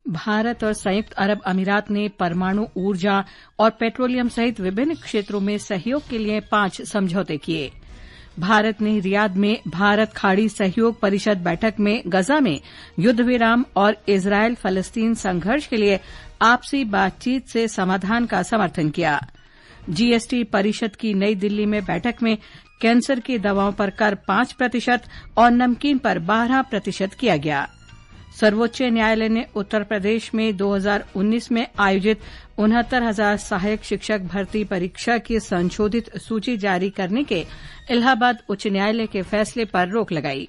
भारत और संयुक्त अरब अमीरात ने परमाणु ऊर्जा और पेट्रोलियम सहित विभिन्न क्षेत्रों में सहयोग के लिए 5 समझौते किए। भारत ने रियाद में भारत खाड़ी सहयोग परिषद बैठक में गजा में युद्ध विराम और इजरायल फलस्तीन संघर्ष के लिए आपसी बातचीत से समाधान का समर्थन किया। जीएसटी परिषद की नई दिल्ली में बैठक में कैंसर की दवाओं पर कर 5% और नमकीन पर 12% किया गया। सर्वोच्च न्यायालय ने उत्तर प्रदेश में 2019 में आयोजित 69,000 सहायक शिक्षक भर्ती परीक्षा की संशोधित सूची जारी करने के इलाहाबाद उच्च न्यायालय के फैसले पर रोक लगाई।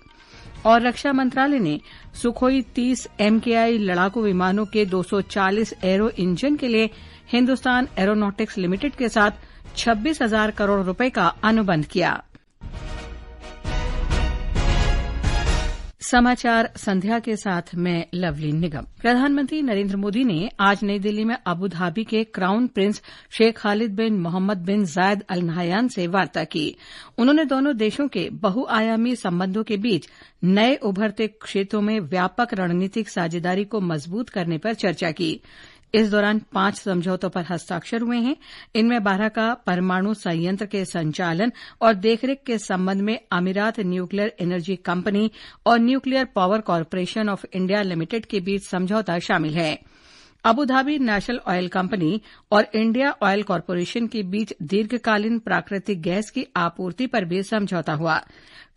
और रक्षा मंत्रालय ने सुखोई 30 MKI लड़ाकू विमानों के 240 एरो इंजन के लिए हिंदुस्तान एरोनॉटिक्स लिमिटेड के साथ 26,000 करोड़ रुपए का अनुबंध किया। समाचार संध्या के साथ मैं लवलीन निगम। प्रधानमंत्री नरेंद्र मोदी ने आज नई दिल्ली में अबू धाबी के क्राउन प्रिंस शेख खालिद बिन मोहम्मद बिन जायद अल नहयान से वार्ता की। उन्होंने दोनों देशों के बहुआयामी संबंधों के बीच नए उभरते क्षेत्रों में व्यापक रणनीतिक साझेदारी को मजबूत करने पर चर्चा की। इस दौरान 5 समझौतों पर हस्ताक्षर हुए हैं। इनमें 12 का परमाणु संयंत्र के संचालन और देखरेख के संबंध में अमीरात न्यूक्लियर एनर्जी कंपनी और nuclear power corporation of India limited के बीच समझौता शामिल है। Abu Dhabi national oil company और इंडिया ऑयल कॉर्पोरेशन के बीच दीर्घकालीन प्राकृतिक गैस की आपूर्ति पर भी समझौता हुआ।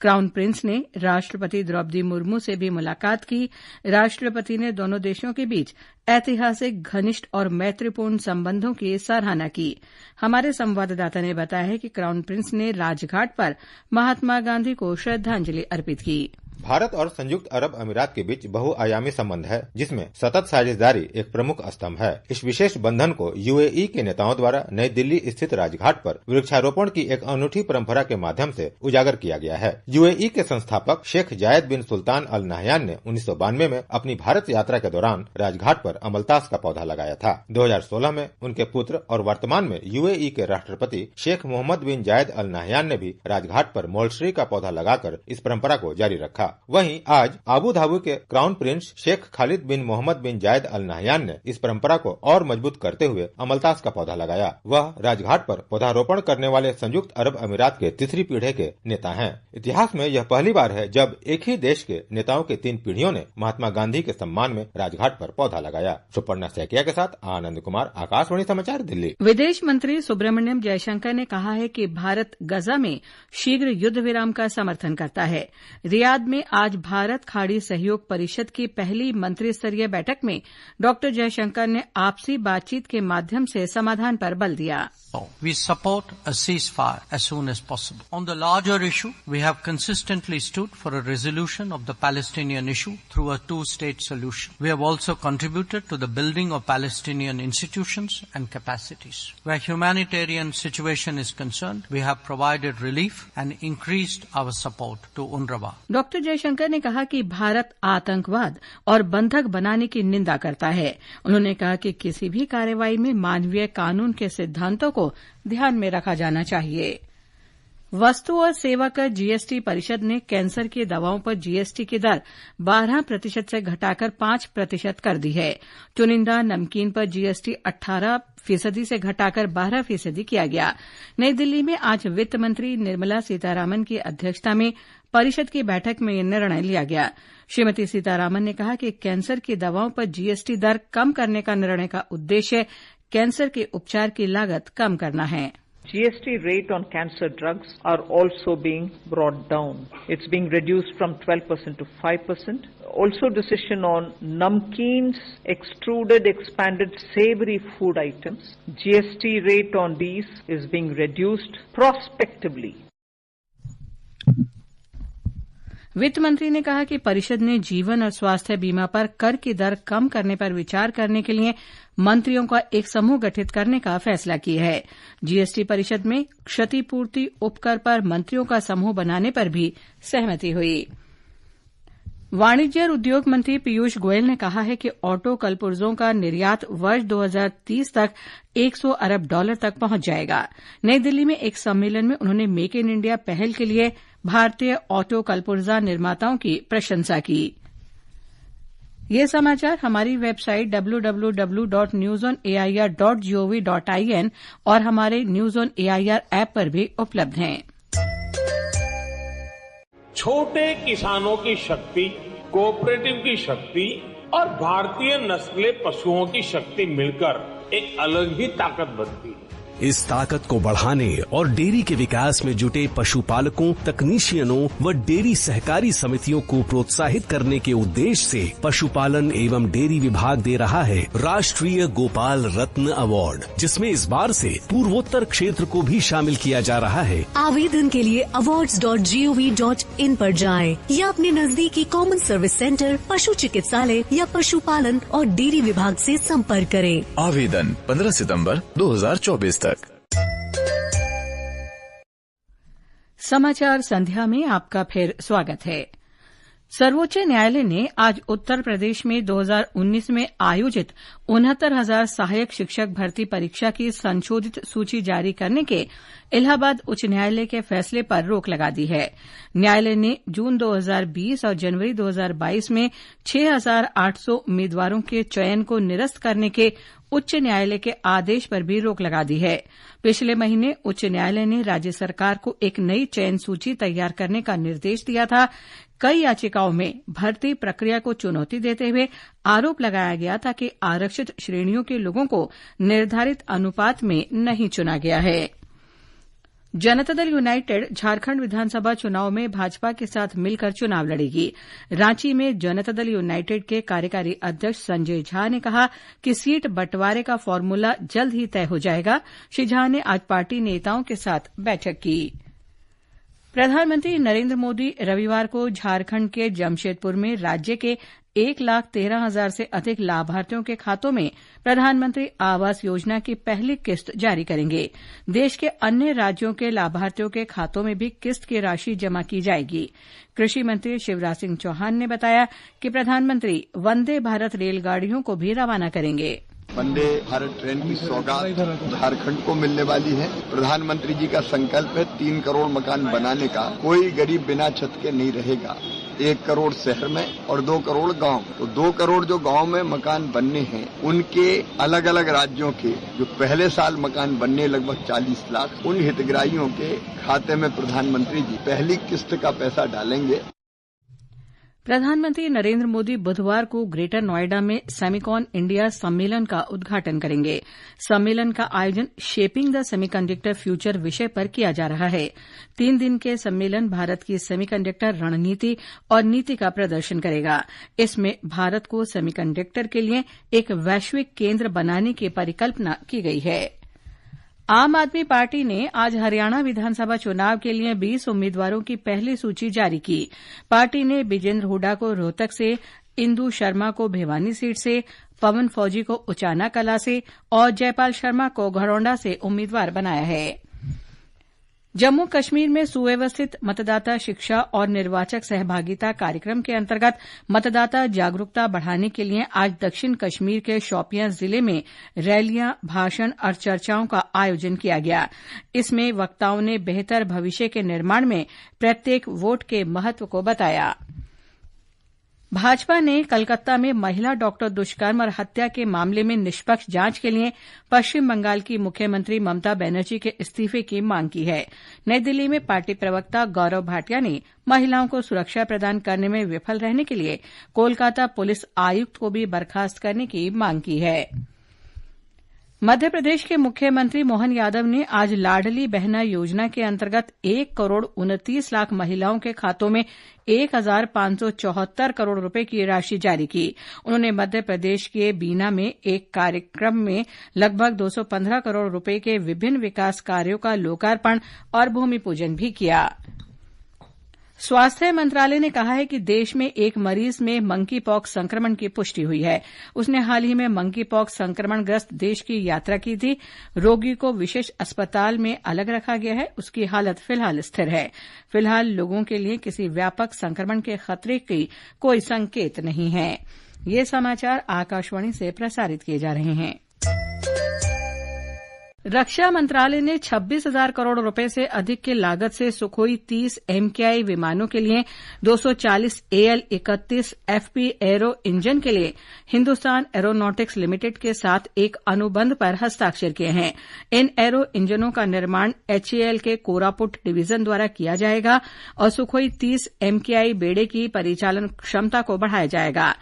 क्राउन प्रिंस ने राष्ट्रपति द्रौपदी मुर्मू से भी मुलाकात की। राष्ट्रपति ने दोनों देशों के बीच ऐतिहासिक, घनिष्ठ और मैत्रीपूर्ण संबंधों की सराहना की। हमारे संवाददाता ने बताया है कि क्राउन प्रिंस ने राजघाट पर महात्मा गांधी को श्रद्धांजलि अर्पित की। भारत और संयुक्त अरब अमीरात के बीच बहुआयामी संबंध है, जिसमें सतत साझेदारी एक प्रमुख स्तंभ है। इस विशेष बंधन को यूएई के नेताओं द्वारा नई दिल्ली स्थित राजघाट पर वृक्षारोपण की एक अनूठी परंपरा के माध्यम से उजागर किया गया है। यूएई के संस्थापक शेख जायद बिन सुल्तान अल नहयान ने 1992 में अपनी भारत यात्रा के दौरान राजघाट पर अमलतास का पौधा लगाया था। 2016 में उनके पुत्र और वर्तमान में यूएई के राष्ट्रपति शेख मोहम्मद बिन जायद अल नहयान ने भी राजघाट पर मोल्सरी का पौधा लगाकर इस परंपरा को जारी रखा। वहीं आज अबू धाबी के क्राउन प्रिंस शेख खालिद बिन मोहम्मद बिन जायद अल नहयान ने इस परंपरा को और मजबूत करते हुए अमलतास का पौधा लगाया। वह राजघाट पर पौधारोपण करने वाले संयुक्त अरब अमीरात के तीसरी पीढ़ी के नेता हैं। इतिहास में यह पहली बार है जब एक ही देश के नेताओं की 3 पीढ़ियों ने महात्मा गांधी के सम्मान में राजघाट पर पौधा लगाया। सुपर्णा सैकिया के साथ आनंद कुमार, आकाशवाणी समाचार, दिल्ली। विदेश मंत्री सुब्रमण्यम जयशंकर ने कहा है कि भारत गजा में शीघ्र युद्ध विराम का समर्थन करता है। रियाद में आज भारत खाड़ी सहयोग परिषद की पहली मंत्री स्तरीय बैठक में डॉ जयशंकर ने आपसी बातचीत के माध्यम से समाधान पर बल दिया। We support a ceasefire as soon as possible. On the larger issue, we have consistently stood for a resolution of the Palestinian issue through a 2-state solution. We have also contributed to the building of Palestinian institutions and capacities. Where humanitarian situation is concerned, we have provided relief and increased our support to UNRWA. डॉ जयशंकर ने कहा कि भारत आतंकवाद और बंधक बनाने की निंदा करता है। उन्होंने कहा कि किसी भी कार्रवाई में मानवीय कानून के सिद्धांतों को ध्यान में रखा जाना चाहिए। वस्तु और सेवा कर जीएसटी परिषद ने कैंसर की दवाओं पर जीएसटी की दर 12% से घटाकर 5% कर दी है। चुनिंदा नमकीन पर जीएसटी 18% से घटाकर 12% किया गया। नई दिल्ली में आज वित्त मंत्री निर्मला सीतारामन की अध्यक्षता में परिषद की बैठक में यह निर्णय लिया गया। श्रीमती सीतारामन ने कहा कि कैंसर की दवाओं पर जीएसटी दर कम करने का निर्णय का उद्देश्य कैंसर के उपचार की लागत कम करना है। GST rate on cancer drugs are also being brought down. It's being reduced from 12% to 5%. Also decision on namkeens, extruded, expanded savory food items. GST rate on these is being reduced prospectively. वित्त मंत्री ने कहा कि परिषद ने जीवन और स्वास्थ्य बीमा पर कर की दर कम करने पर विचार करने के लिए मंत्रियों का एक समूह गठित करने का फैसला किया है। जीएसटी परिषद में क्षतिपूर्ति उपकर पर मंत्रियों का समूह बनाने पर भी सहमति हुई। वाणिज्य और उद्योग मंत्री पीयूष गोयल ने कहा है कि ऑटो कलपुर्जों का निर्यात वर्ष 2030 तक $100 अरब तक पहुंच जाएगा। नई दिल्ली में एक सम्मेलन में उन्होंने मेक इन इंडिया पहल के लिए भारतीय ऑटो कलपुर्जा निर्माताओं की प्रशंसा की। ये समाचार हमारी वेबसाइट www.newsonair.gov.in और हमारे न्यूज ऑन एआईआर ऐप पर भी उपलब्ध हैं। छोटे किसानों की शक्ति, कोऑपरेटिव की शक्ति और भारतीय नस्ले पशुओं की शक्ति मिलकर एक अलग ही ताकत बनती है। इस ताकत को बढ़ाने और डेयरी के विकास में जुटे पशुपालकों, तकनीशियनों व डेयरी सहकारी समितियों को प्रोत्साहित करने के उद्देश्य से पशुपालन एवं डेयरी विभाग दे रहा है राष्ट्रीय गोपाल रत्न अवार्ड, जिसमें इस बार से पूर्वोत्तर क्षेत्र को भी शामिल किया जा रहा है। आवेदन के लिए awards.gov.in पर जाएं या अपने नजदीकी कॉमन सर्विस सेंटर, पशु चिकित्सालय या पशुपालन और डेयरी विभाग से संपर्क करें। आवेदन 15 सितंबर 2024 तक। समाचार संध्या में आपका फिर स्वागत है। सर्वोच्च न्यायालय ने आज उत्तर प्रदेश में 2019 में आयोजित 69,000 सहायक शिक्षक भर्ती परीक्षा की संशोधित सूची जारी करने के इलाहाबाद उच्च न्यायालय के फैसले पर रोक लगा दी है। न्यायालय ने जून 2020 और जनवरी 2022 में 6,800 उम्मीदवारों के चयन को निरस्त करने के उच्च न्यायालय के आदेश पर भी रोक लगा दी है। पिछले महीने उच्च न्यायालय ने राज्य सरकार को एक नई चयन सूची तैयार करने का निर्देश दिया था। कई याचिकाओं में भर्ती प्रक्रिया को चुनौती देते हुए आरोप लगाया गया था कि आरक्षित श्रेणियों के लोगों को निर्धारित अनुपात में नहीं चुना गया है। जनता दल यूनाइटेड झारखंड विधानसभा चुनाव में भाजपा के साथ मिलकर चुनाव लड़ेगी। रांची में जनता दल यूनाइटेड के कार्यकारी अध्यक्ष संजय झा ने कहा कि सीट बंटवारे का फॉर्मूला जल्द ही तय हो जाएगा। श्री झा ने आज पार्टी नेताओं के साथ बैठक की। प्रधानमंत्री नरेंद्र मोदी रविवार को झारखंड के जमशेदपुर में राज्य के 1,13,000 से अधिक लाभार्थियों के खातों में प्रधानमंत्री आवास योजना की पहली किस्त जारी करेंगे। देश के अन्य राज्यों के लाभार्थियों के खातों में भी किस्त की राशि जमा की जाएगी। कृषि मंत्री शिवराज सिंह चौहान ने बताया कि प्रधानमंत्री वंदे भारत रेलगाड़ियों को भी रवाना करेंगे। वंदे भारत ट्रेन की सौगात झारखंड को मिलने वाली है। प्रधानमंत्री जी का संकल्प है 3 करोड़ मकान बनाने का। कोई गरीब बिना छत के नहीं रहेगा। 1 करोड़ शहर में और 2 करोड़ गांव। तो 2 करोड़ जो गांव में मकान बनने हैं, उनके अलग अलग राज्यों के जो पहले साल मकान बनने लगभग 40 लाख, उन हितग्राहियों के खाते में प्रधानमंत्री जी पहली किस्त का पैसा डालेंगे। प्रधानमंत्री नरेंद्र मोदी बुधवार को ग्रेटर नोएडा में सेमिकॉन इंडिया सम्मेलन का उद्घाटन करेंगे। सम्मेलन का आयोजन शेपिंग द सेमीकंडक्टर फ्यूचर विषय पर किया जा रहा है। 3 दिन के सम्मेलन भारत की सेमीकंडक्टर रणनीति और नीति का प्रदर्शन करेगा। इसमें भारत को सेमीकंडक्टर के लिए एक वैश्विक केंद्र बनाने की परिकल्पना की गई है। आम आदमी पार्टी ने आज हरियाणा विधानसभा चुनाव के लिए 20 उम्मीदवारों की पहली सूची जारी की। पार्टी ने बिजेंद्र हुड्डा को रोहतक से, इंदु शर्मा को भिवानी सीट से, पवन फौजी को उचाना कला से और जयपाल शर्मा को घरौंडा से उम्मीदवार बनाया है। जम्मू कश्मीर में सुव्यवस्थित मतदाता शिक्षा और निर्वाचक सहभागिता कार्यक्रम के अंतर्गत मतदाता जागरूकता बढ़ाने के लिए आज दक्षिण कश्मीर के शोपियां जिले में रैलियां, भाषण और चर्चाओं का आयोजन किया गया। इसमें वक्ताओं ने बेहतर भविष्य के निर्माण में प्रत्येक वोट के महत्व को बताया। भाजपा ने कलकत्ता में महिला डॉक्टर दुष्कर्म और हत्या के मामले में निष्पक्ष जांच के लिए पश्चिम बंगाल की मुख्यमंत्री ममता बनर्जी के इस्तीफे की मांग की है। नई दिल्ली में पार्टी प्रवक्ता गौरव भाटिया ने महिलाओं को सुरक्षा प्रदान करने में विफल रहने के लिए कोलकाता पुलिस आयुक्त को भी बर्खास्त करने की मांग की है। मध्य प्रदेश के मुख्यमंत्री मोहन यादव ने आज लाडली बहना योजना के अंतर्गत 1 करोड़ 29 लाख महिलाओं के खातों में 1,574 करोड़ रुपए की राशि जारी की। उन्होंने मध्य प्रदेश के बीना में एक कार्यक्रम में लगभग 215 करोड़ रुपए के विभिन्न विकास कार्यों का लोकार्पण और भूमि पूजन भी किया। स्वास्थ्य मंत्रालय ने कहा है कि देश में एक मरीज में मंकी पॉक्स संक्रमण की पुष्टि हुई है। उसने हाल ही में मंकी पॉक्स संक्रमणग्रस्त देश की यात्रा की थी। रोगी को विशेष अस्पताल में अलग रखा गया है। उसकी हालत फिलहाल स्थिर है। फिलहाल लोगों के लिए किसी व्यापक संक्रमण के खतरे की कोई संकेत नहीं है। ये समाचार आकाशवाणी से प्रसारित किए जा रहे हैं। रक्षा मंत्रालय ने 26,000 करोड़ रुपए से अधिक की लागत से सुखोई 30 MKI विमानों के लिए 240 AL-31 FP एरो इंजन के लिए हिंदुस्तान एरोनॉटिक्स लिमिटेड के साथ एक अनुबंध पर हस्ताक्षर किए हैं। इन एरो इंजनों का निर्माण HAL के कोरापुट डिवीजन द्वारा किया जाएगा और सुखोई 30 MKI बेड़े की परिचालन क्षमता को बढ़ाया जाएगा।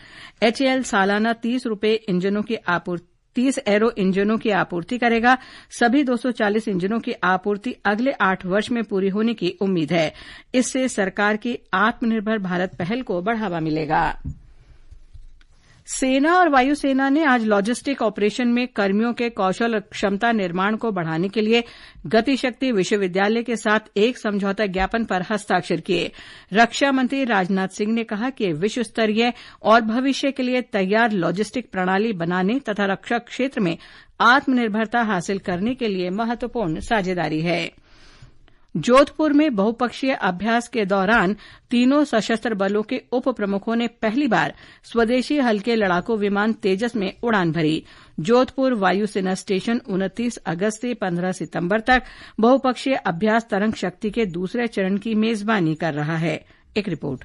HAL सालाना 30 एरो इंजनों की आपूर्ति करेगा। सभी 240 इंजनों की आपूर्ति अगले 8 वर्ष में पूरी होने की उम्मीद है। इससे सरकार की आत्मनिर्भर भारत पहल को बढ़ावा मिलेगा। सेना और वायुसेना ने आज लॉजिस्टिक ऑपरेशन में कर्मियों के कौशल और क्षमता निर्माण को बढ़ाने के लिए गतिशक्ति विश्वविद्यालय के साथ एक समझौता ज्ञापन पर हस्ताक्षर किए। रक्षा मंत्री राजनाथ सिंह ने कहा कि विश्व स्तरीय और भविष्य के लिए तैयार लॉजिस्टिक प्रणाली बनाने तथा रक्षा क्षेत्र में आत्मनिर्भरता हासिल करने के लिए महत्वपूर्ण साझेदारी है। जोधपुर में बहुपक्षीय अभ्यास के दौरान तीनों सशस्त्र बलों के उप प्रमुखों ने पहली बार स्वदेशी हल्के लड़ाकू विमान तेजस में उड़ान भरी। जोधपुर वायुसेना स्टेशन 29 अगस्त से 15 सितंबर तक बहुपक्षीय अभ्यास तरंग शक्ति के दूसरे चरण की मेजबानी कर रहा है। एक रिपोर्ट।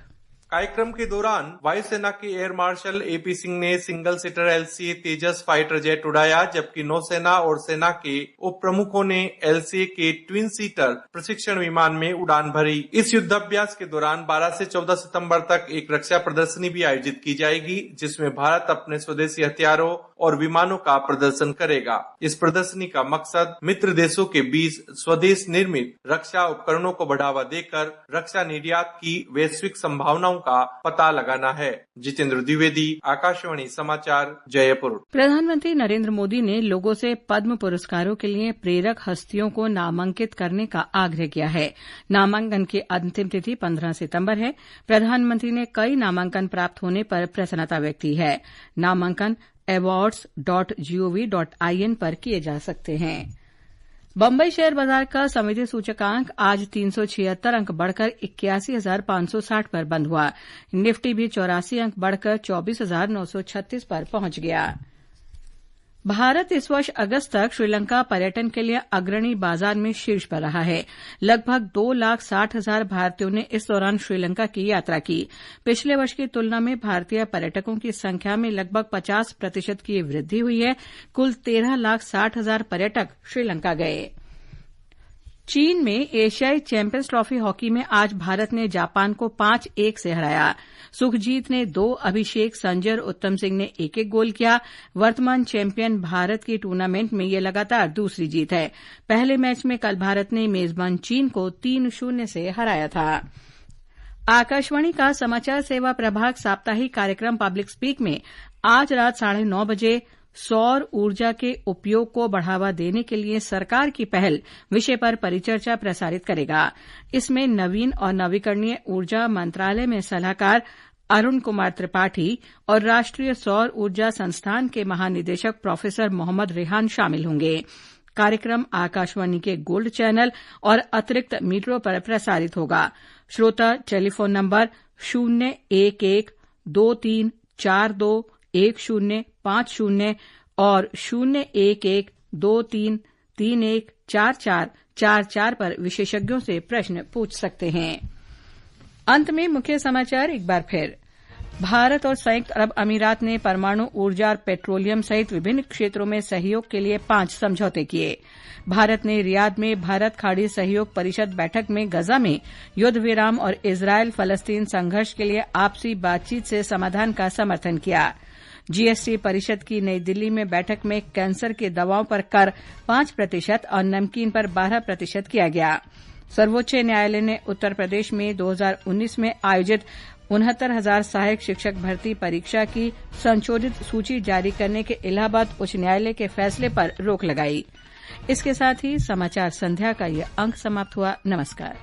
कार्यक्रम के दौरान वायुसेना के एयर मार्शल AP सिंह ने सिंगल सीटर LCA तेजस फाइटर जेट उड़ाया, जबकि नौसेना और सेना के उप प्रमुखों ने LCA के ट्विन सीटर प्रशिक्षण विमान में उड़ान भरी। इस युद्धाभ्यास के दौरान 12 से 14 सितंबर तक एक रक्षा प्रदर्शनी भी आयोजित की जाएगी, जिसमें भारत अपने स्वदेशी हथियारों और विमानों का प्रदर्शन करेगा। इस प्रदर्शनी का मकसद मित्र देशों के बीच स्वदेश निर्मित रक्षा उपकरणों को बढ़ावा देकर रक्षा निर्यात की वैश्विक संभावनाओं का पता लगाना है। जितेंद्र द्विवेदी, आकाशवाणी समाचार, जयपुर। प्रधानमंत्री नरेंद्र मोदी ने लोगों से पद्म पुरस्कारों के लिए प्रेरक हस्तियों को नामांकित करने का आग्रह किया है। नामांकन की अंतिम तिथि 15 सितंबर है। प्रधानमंत्री ने कई नामांकन प्राप्त होने पर प्रसन्नता व्यक्त की है। नामांकन awards.gov.in पर किए जा सकते हैं। बम्बई शेयर बाजार का समिति सूचकांक आज 376 अंक बढ़कर 81,560 पर बंद हुआ। निफ्टी भी 84 अंक बढ़कर 24,936 पर पहुंच गया। भारत इस वर्ष अगस्त तक श्रीलंका पर्यटन के लिए अग्रणी बाजार में शीर्ष पर रहा है। लगभग 2,60,000 भारतीयों ने इस दौरान श्रीलंका की यात्रा की। पिछले वर्ष की तुलना में भारतीय पर्यटकों की संख्या में लगभग 50% की वृद्धि हुई है। कुल 13,60,000 पर्यटक श्रीलंका गए। चीन में एशियाई चैंपियंस ट्रॉफी हॉकी में आज भारत ने जापान को 5-1 से हराया। सुखजीत ने 2, अभिषेक, संजय और उत्तम सिंह ने 1-1 गोल किया। वर्तमान चैंपियन भारत की टूर्नामेंट में ये लगातार दूसरी जीत है। पहले मैच में कल भारत ने मेजबान चीन को 3-0 से हराया था। आकाशवाणी का समाचार सेवा प्रभाग साप्ताहिक कार्यक्रम पब्लिक स्पीक में आज रात 9:30 बजे सौर ऊर्जा के उपयोग को बढ़ावा देने के लिए सरकार की पहल विषय पर परिचर्चा प्रसारित करेगा। इसमें नवीन और नवीकरणीय ऊर्जा मंत्रालय में सलाहकार अरुण कुमार त्रिपाठी और राष्ट्रीय सौर ऊर्जा संस्थान के महानिदेशक प्रोफेसर मोहम्मद रेहान शामिल होंगे। कार्यक्रम आकाशवाणी के गोल्ड चैनल और अतिरिक्त मीटरों पर प्रसारित होगा। श्रोता टेलीफोन नंबर 011-2342-1050 और 011-2331-4444 पर विशेषज्ञों से प्रश्न पूछ सकते हैं। अंत में मुख्य समाचार एक बार फिर। भारत और संयुक्त अरब अमीरात ने परमाणु ऊर्जा और पेट्रोलियम सहित विभिन्न क्षेत्रों में सहयोग के लिए 5 समझौते किए। भारत ने रियाद में भारत खाड़ी सहयोग परिषद बैठक में गजा में युद्ध विराम और इजरायल फलस्तीन संघर्ष के लिए आपसी बातचीत से समाधान का समर्थन किया। जीएसटी परिषद की नई दिल्ली में बैठक में कैंसर की दवाओं पर कर 5% और नमकीन पर 12% किया गया। सर्वोच्च न्यायालय ने उत्तर प्रदेश में 2019 में आयोजित 69,000 सहायक शिक्षक भर्ती परीक्षा की संशोधित सूची जारी करने के इलाहाबाद उच्च न्यायालय के फैसले पर रोक लगाई। इसके साथ ही समाचार संध्या का ये अंक समाप्त हुआ। नमस्कार।